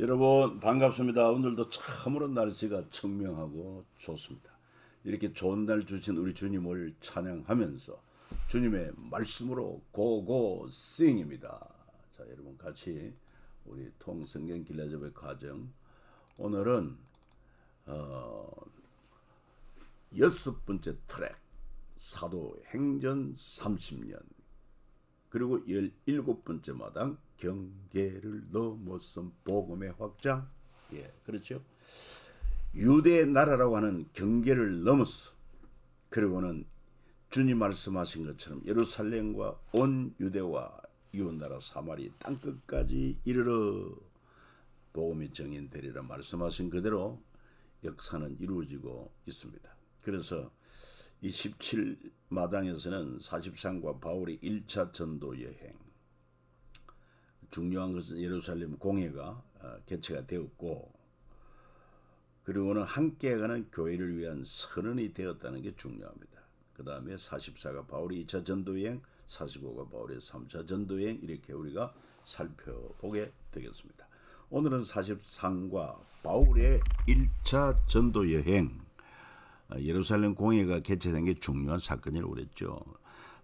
여러분 반갑습니다. 오늘도 참으로 날씨가 청명하고 좋습니다. 이렇게 좋은 날 주신 우리 주님을 찬양하면서 주님의 말씀으로 고고싱입니다. 자, 여러분 같이 우리 통성경 길라잡의 과정 오늘은 여섯 번째 트랙 사도행전 30년 그리고 17번째 마당 경계를 넘어선 복음의 확장. 예, 그렇죠. 유대 나라라고 하는 경계를 넘었어. 그리고는 주님 말씀하신 것처럼 예루살렘과 온 유대와 이웃나라 사마리 땅끝까지 이르러 복음이 정인되리라 말씀하신 그대로 역사는 이루어지고 있습니다. 그래서 이 17마당에서는 43과 바울의 1차 전도 여행, 중요한 것은 예루살렘 공회가 개최가 되었고, 그리고는 함께 가는 교회를 위한 선언이 되었다는 게 중요합니다. 그 다음에 44가 바울의 2차 전도여행, 45가 바울의 3차 전도여행, 이렇게 우리가 살펴보게 되겠습니다. 오늘은 43과 바울의 1차 전도여행, 예루살렘 공회가 개최된 게 중요한 사건이라고 그랬죠.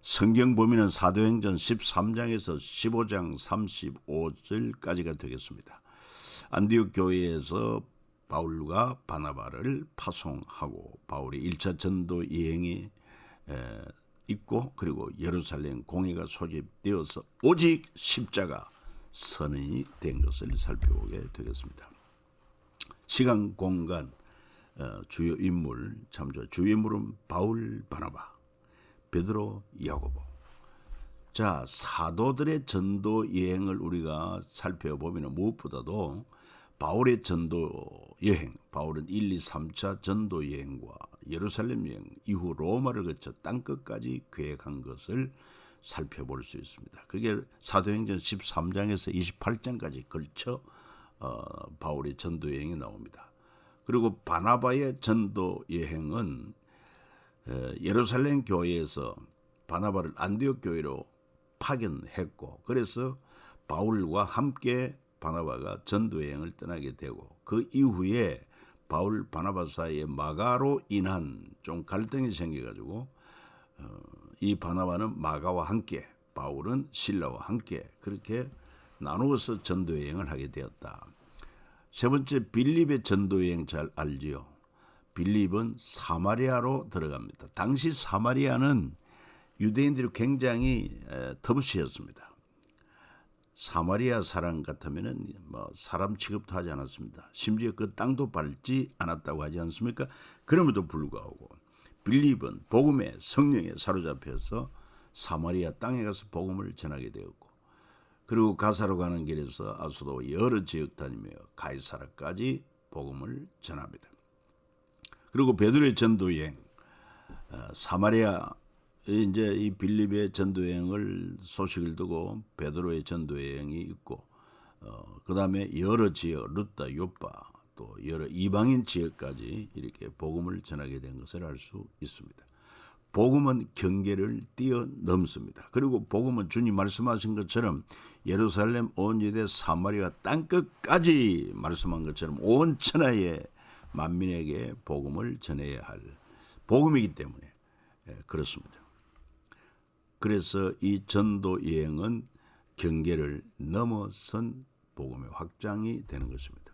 성경 보면은 사도행전 13장에서 15장 35절까지가 되겠습니다. 안디옥 교회에서 바울과 바나바를 파송하고 바울의 1차 전도 여행이 있고, 그리고 예루살렘 공회가 소집되어서 오직 십자가 선언이 된 것을 살펴보게 되겠습니다. 시간, 공간, 주요 인물 참조. 주요 인물은 바울, 바나바, 베드로, 야고보. 자, 사도들의 전도 여행을 우리가 살펴보면 무엇보다도 바울의 전도 여행, 바울은 1, 2, 3차 전도 여행과 예루살렘 여행 이후 로마를 거쳐 땅끝까지 계획한 것을 살펴볼 수 있습니다. 그게 사도행전 13장에서 28장까지 걸쳐 바울의 전도 여행이 나옵니다. 그리고 바나바의 전도 여행은 예루살렘 교회에서 바나바를 안디옥 교회로 파견했고, 그래서 바울과 함께 바나바가 전도 여행을 떠나게 되고, 그 이후에 바울 바나바 사이에 마가로 인한 좀 갈등이 생겨가지고 이 바나바는 마가와 함께, 바울은 실라와 함께 그렇게 나누어서 전도 여행을 하게 되었다. 세 번째, 빌립의 전도여행 잘 알지요. 빌립은 사마리아로 들어갑니다. 당시 사마리아는 유대인들이 굉장히 터부시였습니다. 사마리아 사람 같으면은 사람 취급도 하지 않았습니다. 심지어 그 땅도 밟지 않았다고 하지 않습니까? 그럼에도 불구하고 빌립은 복음의 성령에 사로잡혀서 사마리아 땅에 가서 복음을 전하게 되었고, 그리고 가사로 가는 길에서 아수도 여러 지역 다니며 가이사라까지 복음을 전합니다. 그리고 베드로의 전도여행, 사마리아, 이제 이 빌립의 전도여행을 소식을 두고 베드로의 전도여행이 있고, 그 다음에 여러 지역, 루타, 요파, 또 여러 이방인 지역까지 이렇게 복음을 전하게 된 것을 알 수 있습니다. 복음은 경계를 뛰어넘습니다. 그리고 복음은 주님 말씀하신 것처럼 예루살렘, 온 유대, 사마리아 땅끝까지 말씀한 것처럼 온 천하의 만민에게 복음을 전해야 할 복음이기 때문에 그렇습니다. 그래서 이 전도 여행은 경계를 넘어선 복음의 확장이 되는 것입니다.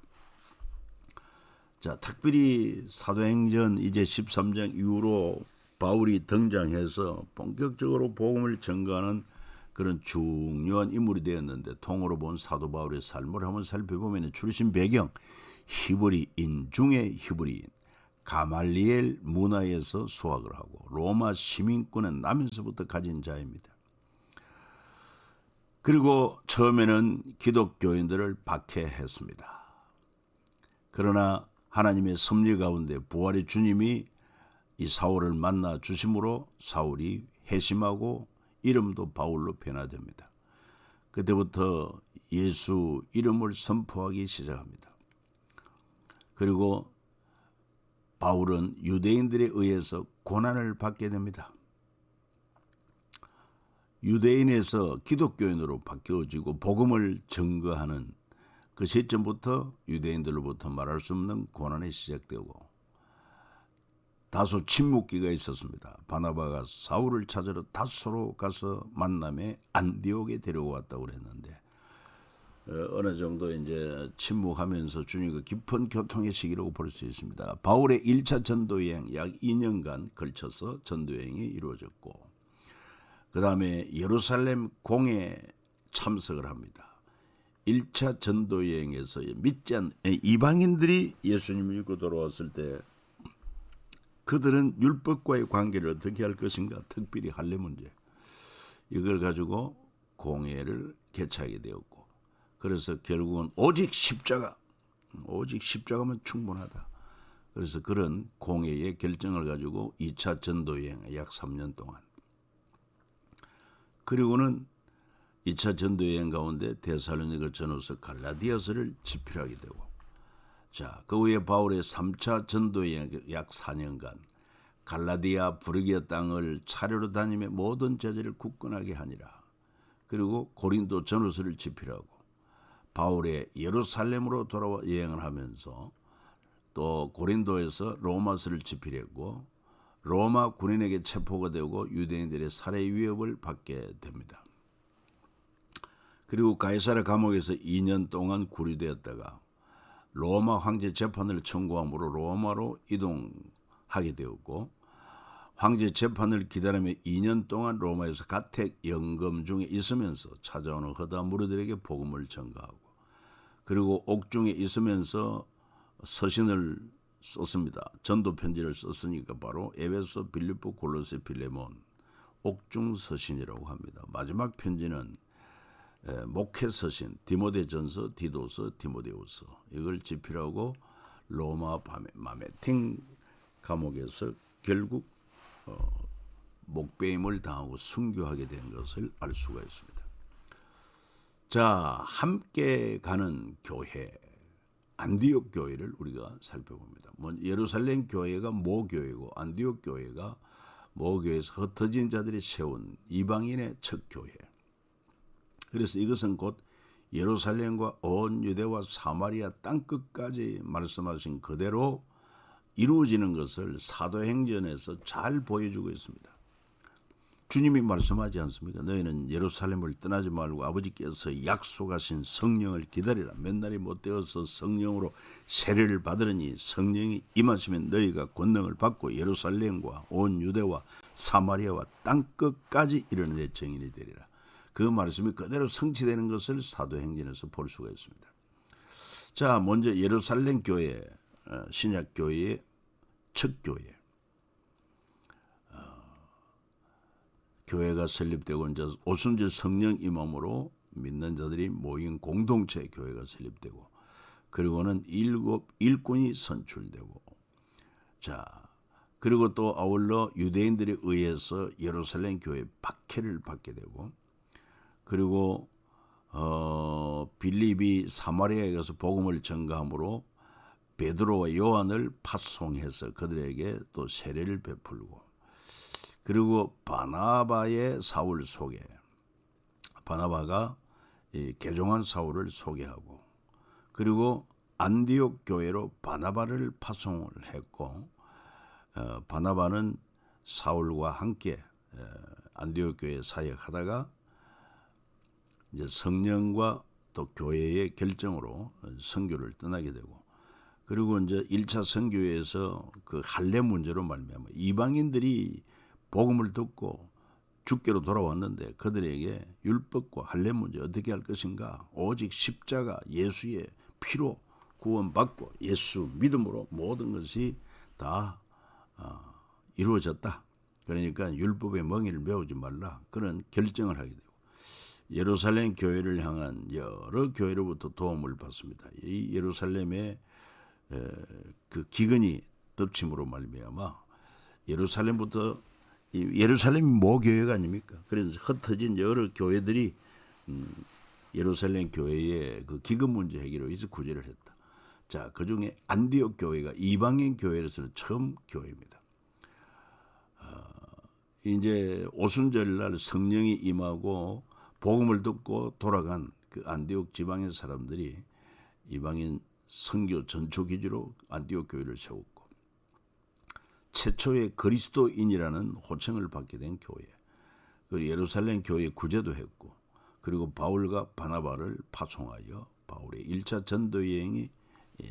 자, 특별히 사도행전 이제 13장 이후로 바울이 등장해서 본격적으로 복음을 전가하는 그런 중요한 인물이 되었는데, 통으로 본 사도 바울의 삶을 한번 살펴보면 출신 배경, 히브리인 중에 히브리인, 가말리엘 문화에서 수학을 하고 로마 시민권에 나면서부터 가진 자입니다. 그리고 처음에는 기독교인들을 박해했습니다. 그러나 하나님의 섭리 가운데 부활의 주님이 이 사울을 만나 주심으로 사울이 회심하고 이름도 바울로 변화됩니다. 그때부터 예수 이름을 선포하기 시작합니다. 그리고 바울은 유대인들에 의해서 고난을 받게 됩니다. 유대인에서 기독교인으로 바뀌어지고 복음을 증거하는 그 시점부터 유대인들로부터 말할 수 없는 고난이 시작되고 다소 침묵기가 있었습니다. 바나바가 사울을 찾으러 다소로 가서 만남에 안디옥에 데려왔다고 그랬는데 어느 정도 이제 침묵하면서 주님과 깊은 교통의 시기라고 볼 수 있습니다. 바울의 1차 전도여행 약 2년간 걸쳐서 전도여행이 이루어졌고 그 다음에 예루살렘 공에 참석을 합니다. 1차 전도여행에서 믿지 않는 이방인들이 예수님을 믿고 돌아왔을 때 그들은 율법과의 관계를 어떻게 할 것인가, 특별히 할례 문제 이걸 가지고 공회를 개최하게 되었고 그래서 결국은 오직 십자가면 충분하다. 그래서 그런 공회의 결정을 가지고 2차 전도여행 약 3년 동안 그리고는 2차 전도여행 가운데 데살로니가 전후서 갈라디아서를 집필하게 되고 자, 그 후에 바울의 3차 전도여행 약 4년간 갈라디아 부르기아 땅을 차례로 다니며 모든 제자를 굳건하게 하니라. 그리고 고린도 전후서를 집필하고 바울의 예루살렘으로 돌아와 여행을 하면서 또 고린도에서 로마서를 집필했고 로마 군인에게 체포가 되고 유대인들의 살해 위협을 받게 됩니다. 그리고 가이사랴 감옥에서 2년 동안 구류되었다가 로마 황제 재판을 청구함으로 로마로 이동하게 되었고 황제 재판을 기다리며 2년 동안 로마에서 가택 연금 중에 있으면서 찾아오는 허다 무리들에게 복음을 전가하고 그리고 옥중에 있으면서 서신을 썼습니다. 전도 편지를 썼으니까 바로 에베소, 빌립보, 골로새, 빌레몬 옥중 서신이라고 합니다. 마지막 편지는 목회 서신 디모데전서, 디도서, 디모데후서 이걸 집필하고 로마 마메팅 감옥에서 결국 목배임을 당하고 순교하게 된 것을 알 수가 있습니다. 자, 함께 가는 교회 안디옥 교회를 우리가 살펴봅니다. 예루살렘 교회가 모교회고 안디옥 교회가 모교회에서 흩어진 자들이 세운 이방인의 첫 교회. 그래서 이것은 곧 예루살렘과 온 유대와 사마리아 땅끝까지 말씀하신 그대로 이루어지는 것을 사도행전에서 잘 보여주고 있습니다. 주님이 말씀하지 않습니까? 너희는 예루살렘을 떠나지 말고 아버지께서 약속하신 성령을 기다리라. 몇 날이 못 되어서 성령으로 세례를 받으려니 성령이 임하시면 너희가 권능을 받고 예루살렘과 온 유대와 사마리아와 땅끝까지 이르는 증인이 되리라. 그 말씀이 그대로 성취되는 것을 사도행전에서 볼 수가 있습니다. 자, 먼저 예루살렘 교회, 신약 교회의 첫 교회. 교회가 설립되고 이제 오순절 성령 임함으로 믿는 자들이 모인 공동체 교회가 설립되고 그리고는 7 일꾼이 선출되고 자 그리고 또 아울러 유대인들에 의해서 예루살렘 교회 박해를 받게 되고 그리고 빌립이 사마리아에 가서 복음을 전가함으로 베드로와 요한을 파송해서 그들에게 또 세례를 베풀고 그리고 바나바의 사울 소개, 바나바가 개종한 사울을 소개하고 그리고 안디옥 교회로 바나바를 파송을 했고 바나바는 사울과 함께 안디옥 교회 사역하다가 이제 성령과 또 교회의 결정으로 선교를 떠나게 되고 그리고 이제 1차 선교에서 그 할례 문제로 말미암아 이방인들이 복음을 듣고 주께로 돌아왔는데 그들에게 율법과 할례 문제 어떻게 할 것인가? 오직 십자가 예수의 피로 구원받고 예수 믿음으로 모든 것이 다 이루어졌다. 그러니까 율법의 멍에를 메우지 말라. 그런 결정을 하게 되고 예루살렘 교회를 향한 여러 교회로부터 도움을 받습니다. 이 예루살렘의 그 기근이 덮침으로 말미암아 예루살렘부터 예루살렘이 모교회가 아닙니까? 그래서 흩어진 여러 교회들이 예루살렘 교회의 그 기금 문제 해결을 위해서 구제를 했다. 자, 그 중에 안디옥 교회가 이방인 교회로서는 처음 교회입니다. 이제 오순절날 성령이 임하고 복음을 듣고 돌아간 그 안디옥 지방의 사람들이 이방인 선교 전초 기지로 안디옥 교회를 세웠고 최초의 그리스도인이라는 호칭을 받게 된 교회, 그리고 예루살렘 교회 구제도 했고, 그리고 바울과 바나바를 파송하여 바울의 1차 전도 여행이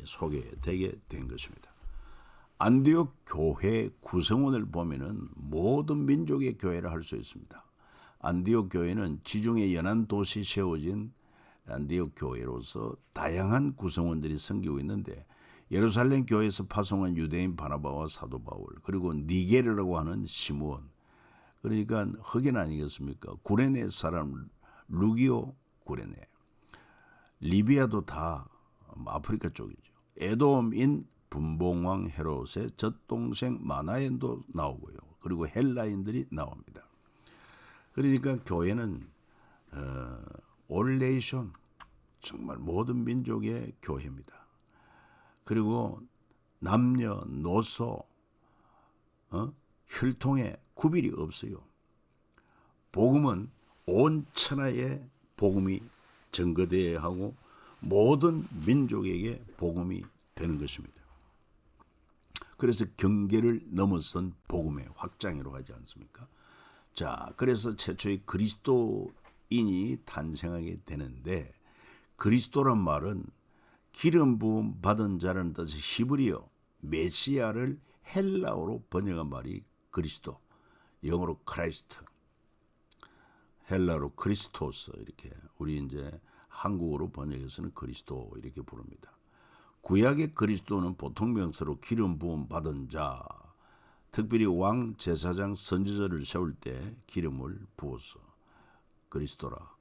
소개되게 된 것입니다. 안디옥 교회 구성원을 보면은 모든 민족의 교회를 할 수 있습니다. 안디옥 교회는 지중해 연안 도시 세워진 안디옥 교회로서 다양한 구성원들이 섬기고 있는데, 예루살렘 교회에서 파송한 유대인 바나바와 사도 바울, 그리고 니게르라고 하는 시므온, 그러니까 흑인 아니겠습니까? 구레네 사람 루기오 구레네, 리비아도 다 아프리카 쪽이죠. 에돔인 분봉왕 헤롯의 젖동생 마나엔도 나오고요. 그리고 헬라인들이 나옵니다. 그러니까 교회는 올 네이션, 정말 모든 민족의 교회입니다. 그리고 남녀, 노소, 혈통에 구별이 없어요. 복음은 온 천하에 복음이 전거되어야 하고 모든 민족에게 복음이 되는 것입니다. 그래서 경계를 넘어선 복음의 확장이라고 하지 않습니까? 자, 그래서 최초의 그리스도인이 탄생하게 되는데, 그리스도란 말은 기름 부음 받은 자라는 뜻의 히브리어 메시아를 헬라어로 번역한 말이 그리스도, 영어로 크라이스트, 헬라어로 크리스토스, 이렇게 우리 이제 한국어로 번역해서는 그리스도 이렇게 부릅니다. 구약의 그리스도는 보통 명사로 기름 부음 받은 자, 특별히 왕, 제사장, 선지자를 세울 때 기름을 부어서 그리스도라.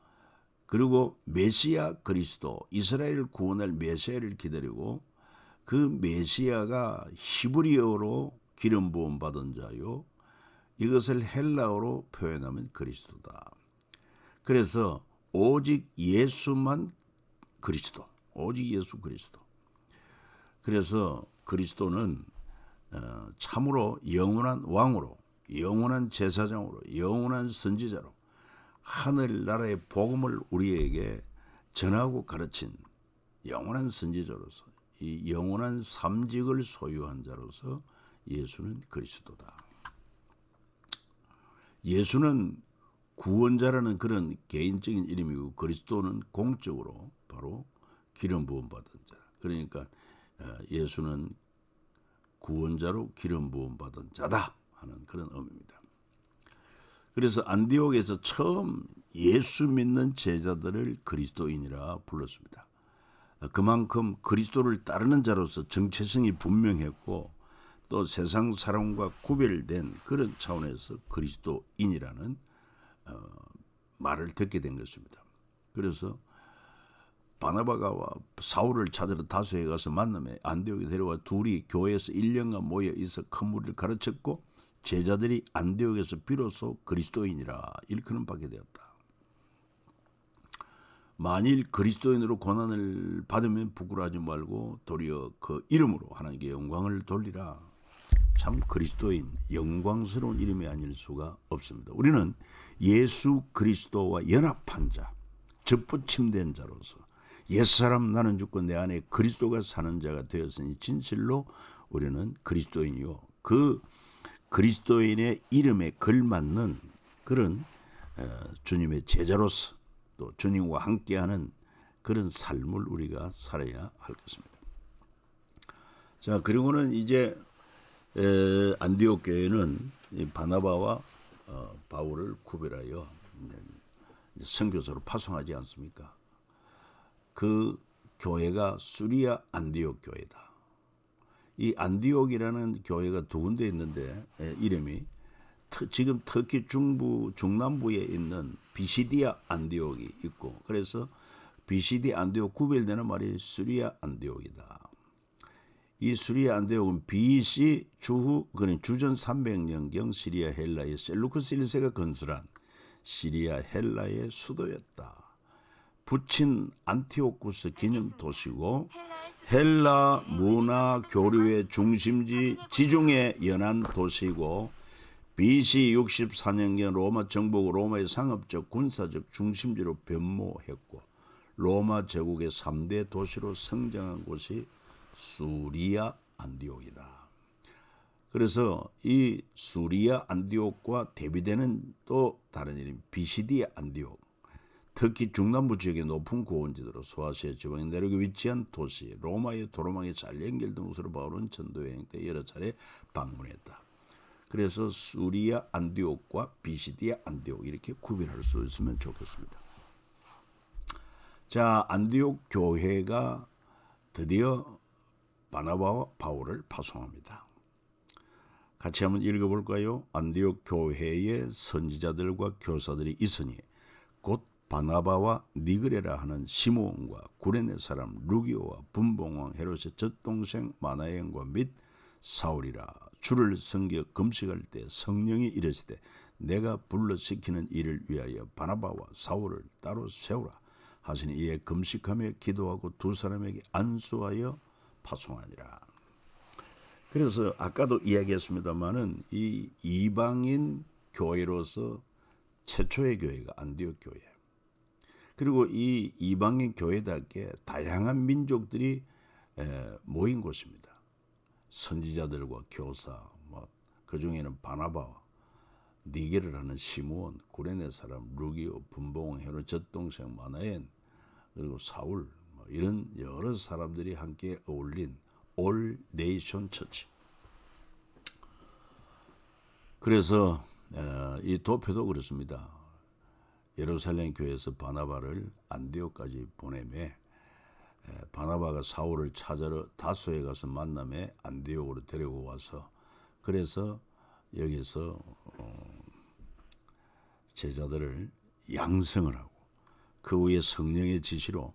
그리고 메시아 그리스도, 이스라엘을 구원할 메시아를 기다리고, 그 메시아가 히브리어로 기름 부음 받은 자요, 이것을 헬라어로 표현하면 그리스도다. 그래서 오직 예수만 그리스도, 오직 예수 그리스도. 그래서 그리스도는 참으로 영원한 왕으로, 영원한 제사장으로, 영원한 선지자로 하늘나라의 복음을 우리에게 전하고 가르친 영원한 선지자로서, 이 영원한 삼직을 소유한 자로서 예수는 그리스도다. 예수는 구원자라는 그런 개인적인 이름이고, 그리스도는 공적으로 바로 기름 부음 받은 자. 그러니까 예수는 구원자로 기름 부음 받은 자다 하는 그런 의미입니다. 그래서 안디옥에서 처음 예수 믿는 제자들을 그리스도인이라 불렀습니다. 그만큼 그리스도를 따르는 자로서 정체성이 분명했고, 또 세상 사람과 구별된 그런 차원에서 그리스도인이라는 말을 듣게 된 것입니다. 그래서 바나바가 사울을 찾으러 다소에 가서 만남에 안디옥에 데려와 둘이 교회에서 1년간 모여 있어 큰 무리를 가르쳤고, 제자들이 안디옥에서 비로소 그리스도인이라 일컬음 받게 되었다. 만일 그리스도인으로 고난을 받으면 부끄러워하지 말고 도리어 그 이름으로 하나님께 영광을 돌리라. 참 그리스도인, 영광스러운 이름이 아닐 수가 없습니다. 우리는 예수 그리스도와 연합한 자, 접붙임된 자로서 옛사람 나는 죽고 내 안에 그리스도가 사는 자가 되었으니 진실로 우리는 그리스도인이요, 그 그리스도인의 이름에 걸맞는 그런 주님의 제자로서 또 주님과 함께하는 그런 삶을 우리가 살아야 할 것입니다. 자, 그리고는 이제 안디옥 교회는 바나바와 바울을 구별하여 선교사로 파송하지 않습니까? 그 교회가 수리아 안디옥 교회다. 이 안디옥이라는 교회가 두 군데 있는데 이름이 지금 터키 중남부에 있는 비시디아 안디옥이 있고, 그래서 비시디 안디옥 구별되는 말이 수리아 안디옥이다. 이 수리아 안디옥은 BC 주후 주전 300년경 시리아 헬라의 셀루크스 1세가 건설한 시리아 헬라의 수도였다. 부친 안티오쿠스 기념 도시고 헬라 문화 교류의 중심지, 지중해 연안 도시고, BC 64년경 로마 정복 로마의 상업적 군사적 중심지로 변모했고, 로마 제국의 3대 도시로 성장한 곳이 수리아 안디옥이다. 그래서 이 수리아 안디옥과 대비되는 또 다른 이름 비시디아 안디옥, 특히 중남부 지역의 높은 고원지대로 소아시아 지방의 내륙에 위치한 도시 로마의 도로망에 잘 연결된 곳으로 바울은 전도 여행 때 여러 차례 방문했다. 그래서 수리아 안디옥과 비시디아 안디옥 이렇게 구별할 수 있으면 좋겠습니다. 자, 안디옥 교회가 드디어 바나바와 바울을 파송합니다. 같이 한번 읽어볼까요? 안디옥 교회의 선지자들과 교사들이 있으니 곧 바나바와 니그레라 하는 시므온과 구레네 사람 루기오와 분봉왕 헤롯의 젖동생 마나엔과 및 사울이라. 주를 섬겨 금식할 때 성령이 이르시되 내가 불러시키는 일을 위하여 바나바와 사울을 따로 세우라 하시니 이에 금식하며 기도하고 두 사람에게 안수하여 파송하니라. 그래서 아까도 이야기했습니다마는 이 이방인 교회로서 최초의 교회가 안디옥 교회예요. 그리고 이 이방인 교회답게 다양한 민족들이 모인 곳입니다. 선지자들과 교사, 그 중에는 바나바와 니게를 하는 시므온, 구레네 사람 루기오, 분봉 헤롯 젖동생 마나엔, 그리고 사울, 이런 여러 사람들이 함께 어울린 올 네이션 처치. 그래서 이 도표도 그렇습니다. 예루살렘 교회에서 바나바를 안디옥까지 보내매 바나바가 사울을 찾으러 다소에 가서 만남에 안디옥으로 데리고 와서 그래서 여기서 제자들을 양성을 하고 그 후에 성령의 지시로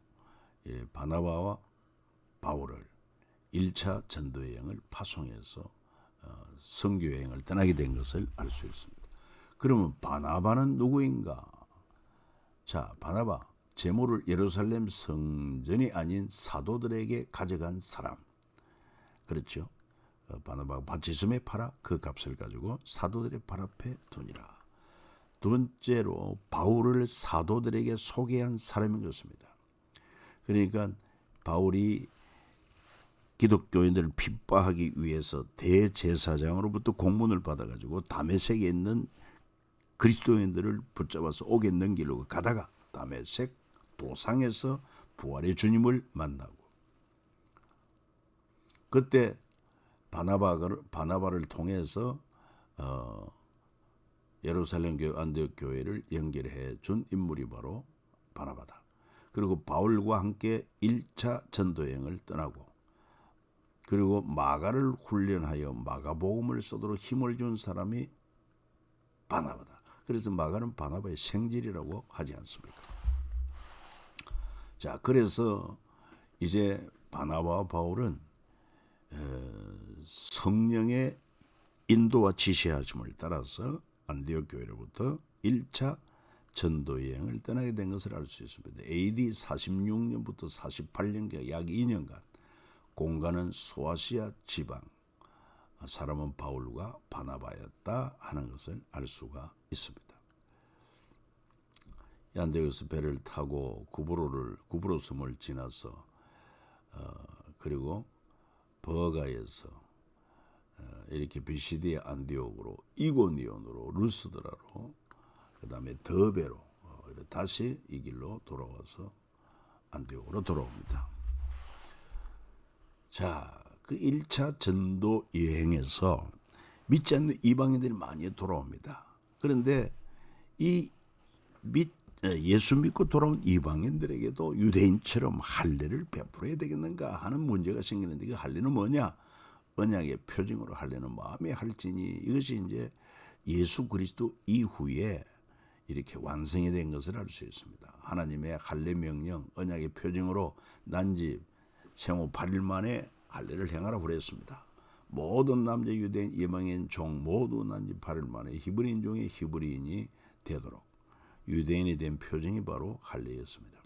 바나바와 바울을 1차 전도여행을 파송해서 선교여행을 떠나게 된 것을 알 수 있습니다. 그러면 바나바는 누구인가? 자, 바나바 제물을 예루살렘 성전이 아닌 사도들에게 가져간 사람. 그렇죠? 바나바가 바티즘에 팔아 그 값을 가지고 사도들의 발 앞에 두니라. 두 번째로 바울을 사도들에게 소개한 사람인 것입니다. 그러니까 바울이 기독교인들을 핍박하기 위해서 대제사장으로부터 공문을 받아가지고 다메섹에 있는 그리스도인들을 붙잡아서 오겠는 길로 가다가 다메섹 도상에서 부활의 주님을 만나고 그때 바나바를 통해서 예루살렘 교회 안디옥 교회를 연결해 준 인물이 바로 바나바다. 그리고 바울과 함께 1차 전도여행을 떠나고 그리고 마가를 훈련하여 마가복음을 쓰도록 힘을 준 사람이 바나바다. 그래서 마가는 바나바의 생질이라고 하지 않습니까? 자, 그래서 이제 바나바와 바울은 성령의 인도와 지시하심을 따라서 안디옥 교회로부터 1차 전도여행을 떠나게 된 것을 알 수 있습니다. AD 46년부터 48년경 약 2년간 공간은 소아시아 지방, 사람은 바울과 바나바였다 하는 것을 알 수가 있습니다. 안디옥에서 배를 타고 구브로 섬을 지나서 그리고 버가에서 이렇게 비시디아 안디옥으로 이고니온으로 루스드라로 그 다음에 더베로 다시 이 길로 돌아와서 안디옥으로 돌아옵니다. 자, 그 1차 전도 여행에서 믿지 않는 이방인들이 많이 돌아옵니다. 그런데 이 예수 믿고 돌아온 이방인들에게도 유대인처럼 할례를 베풀어야 되겠는가 하는 문제가 생기는데 그 할례는 뭐냐? 언약의 표징으로 할례는 마음의 할지니 이것이 이제 예수 그리스도 이후에 이렇게 완성이 된 것을 알 수 있습니다. 하나님의 할례 명령, 언약의 표징으로 난지 생후 8일 만에 할례를 행하라고 그랬습니다. 모든 남자 유대인 이방인 종 모두 난지 8일 만에 히브리인 중에 히브리인이 되도록 유대인이 된 표징이 바로 할례였습니다.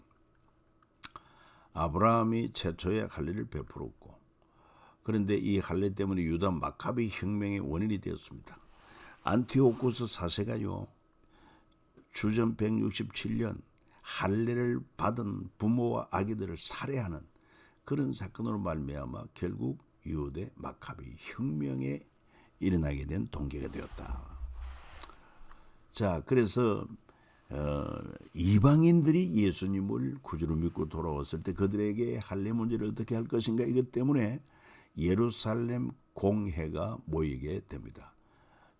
아브라함이 최초의 할례를 베풀었고 그런데 이 할례 때문에 유다 마카비 혁명의 원인이 되었습니다. 안티오쿠스 4세가요. 주전 167년 할례를 받은 부모와 아기들을 살해하는 그런 사건으로 말미암아 결국 유대 마카비 혁명에 일어나게 된 동기가 되었다. 자, 그래서 이방인들이 예수님을 구주로 믿고 돌아왔을 때 그들에게 할례 문제를 어떻게 할 것인가, 이것 때문에 예루살렘 공회가 모이게 됩니다.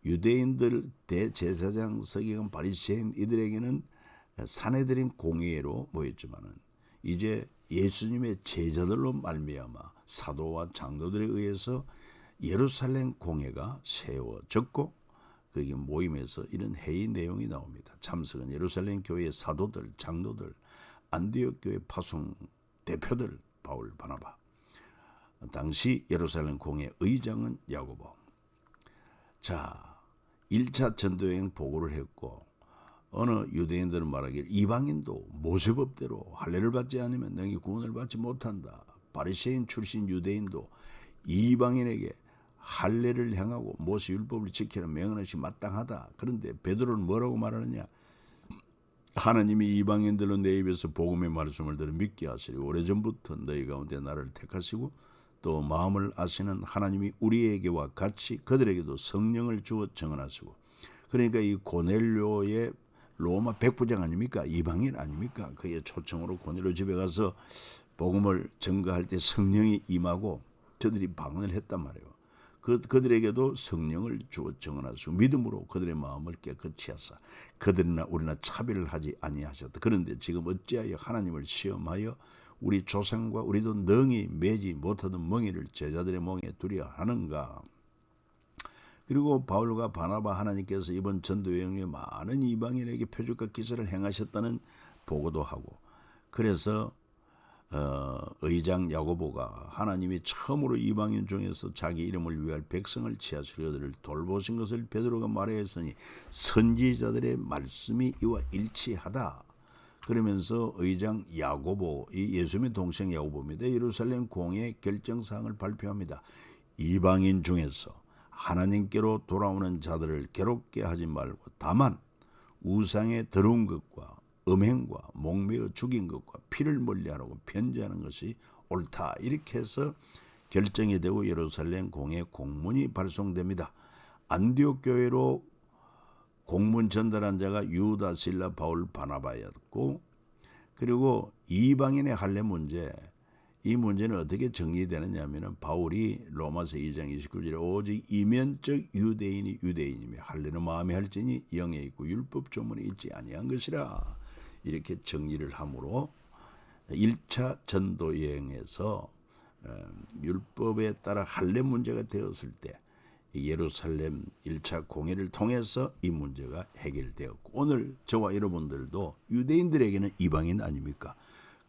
유대인들 대제사장 서기관 바리새인 이들에게는 사내들인 공회로 모였지만은 이제 예수님의 제자들로 말미암아 사도와 장로들에 의해서 예루살렘 공회가 세워졌고, 그게 모임에서 이런 회의 내용이 나옵니다. 참석은 예루살렘 교회의 사도들, 장로들, 안디옥 교회 파송 대표들 바울, 바나바. 당시 예루살렘 공회 의장은 야고보. 자, 1차 전도여행 보고를 했고, 어느 유대인들은 말하기를 이방인도 모세법대로 할례를 받지 않으면 너희 구원을 받지 못한다. 바리새인 출신 유대인도 이방인에게 할례를 행하고 모세 율법을 지키는 명하는 것이 마땅하다. 그런데 베드로는 뭐라고 말하느냐? 하나님이 이방인들로 내 입에서 복음의 말씀을 들어 믿게 하시리. 오래전부터 너희 가운데 나를 택하시고 또 마음을 아시는 하나님이 우리에게와 같이 그들에게도 성령을 주어 정언하시고. 그러니까 이 고넬료의 로마 백부장 아닙니까? 이방인 아닙니까? 그의 초청으로 고넬료 집에 가서 복음을 전가할 때 성령이 임하고 저들이 방언을 했단 말이에요. 그들에게도 성령을 주어 정언하시고 믿음으로 그들의 마음을 깨끗이 하사 그들이나 우리나 차별을 하지 아니하셨다. 그런데 지금 어찌하여 하나님을 시험하여 우리 조상과 우리도 능히 매지 못하던 멍에를 제자들의 멍에 두려 하는가. 그리고 바울과 바나바 하나님께서 이번 전도여행에 많은 이방인에게 표적과 기사를 행하셨다는 보고도 하고, 그래서 의장 야고보가 하나님이 처음으로 이방인 중에서 자기 이름을 위할 백성을 취하시려 그들을 돌보신 것을 베드로가 말하였으니 선지자들의 말씀이 이와 일치하다. 그러면서 의장 야고보, 이 예수님의 동생 야고보입니다. 예루살렘 공회 결정사항을 발표합니다. 이방인 중에서 하나님께로 돌아오는 자들을 괴롭게 하지 말고 다만 우상에 더러운 것과 음행과 목매어 죽인 것과 피를 멀리하라고 편지하는 것이 옳다. 이렇게 해서 결정이 되고 예루살렘 공회 공문이 발송됩니다. 안디옥 교회로 공문 전달한 자가 유다, 실라, 바울, 바나바였고, 그리고 이방인의 할례 문제, 이 문제는 어떻게 정리되느냐 하면 바울이 로마서 2장 29절에 오직 이면적 유대인이 유대인이며 할례는 마음에 할지니 영에 있고 율법 조문에 있지 아니한 것이라. 이렇게 정리를 함으로 1차 전도 여행에서 율법에 따라 할례 문제가 되었을 때 예루살렘 1차 공회를 통해서 이 문제가 해결되었고, 오늘 저와 여러분들도 유대인들에게는 이방인 아닙니까?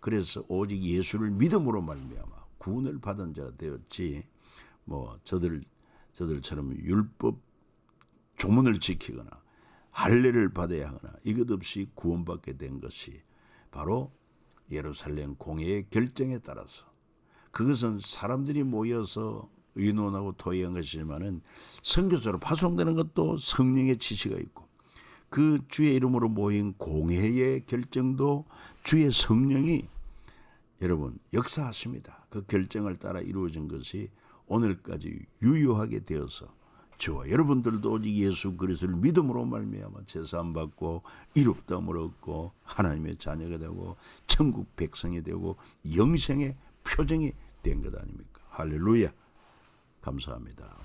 그래서 오직 예수를 믿음으로 말미암아 구원을 받은 자가 되었지, 뭐 저들처럼 율법 조문을 지키거나 할례를 받아야 하거나 이것 없이 구원받게 된 것이 바로 예루살렘 공회의 결정에 따라서, 그것은 사람들이 모여서 의논하고 토의한 것이지만은 선교사로 파송되는 것도 성령의 지시가 있고, 그 주의 이름으로 모인 공회의 결정도 주의 성령이 여러분 역사하십니다. 그 결정을 따라 이루어진 것이 오늘까지 유효하게 되어서 저와 여러분들도 오직 예수 그리스도를 믿음으로 말미암아 제사함 받고 이롭다함을 얻고 하나님의 자녀가 되고 천국 백성이 되고 영생의 표정이 된 것 아닙니까? 할렐루야. 감사합니다.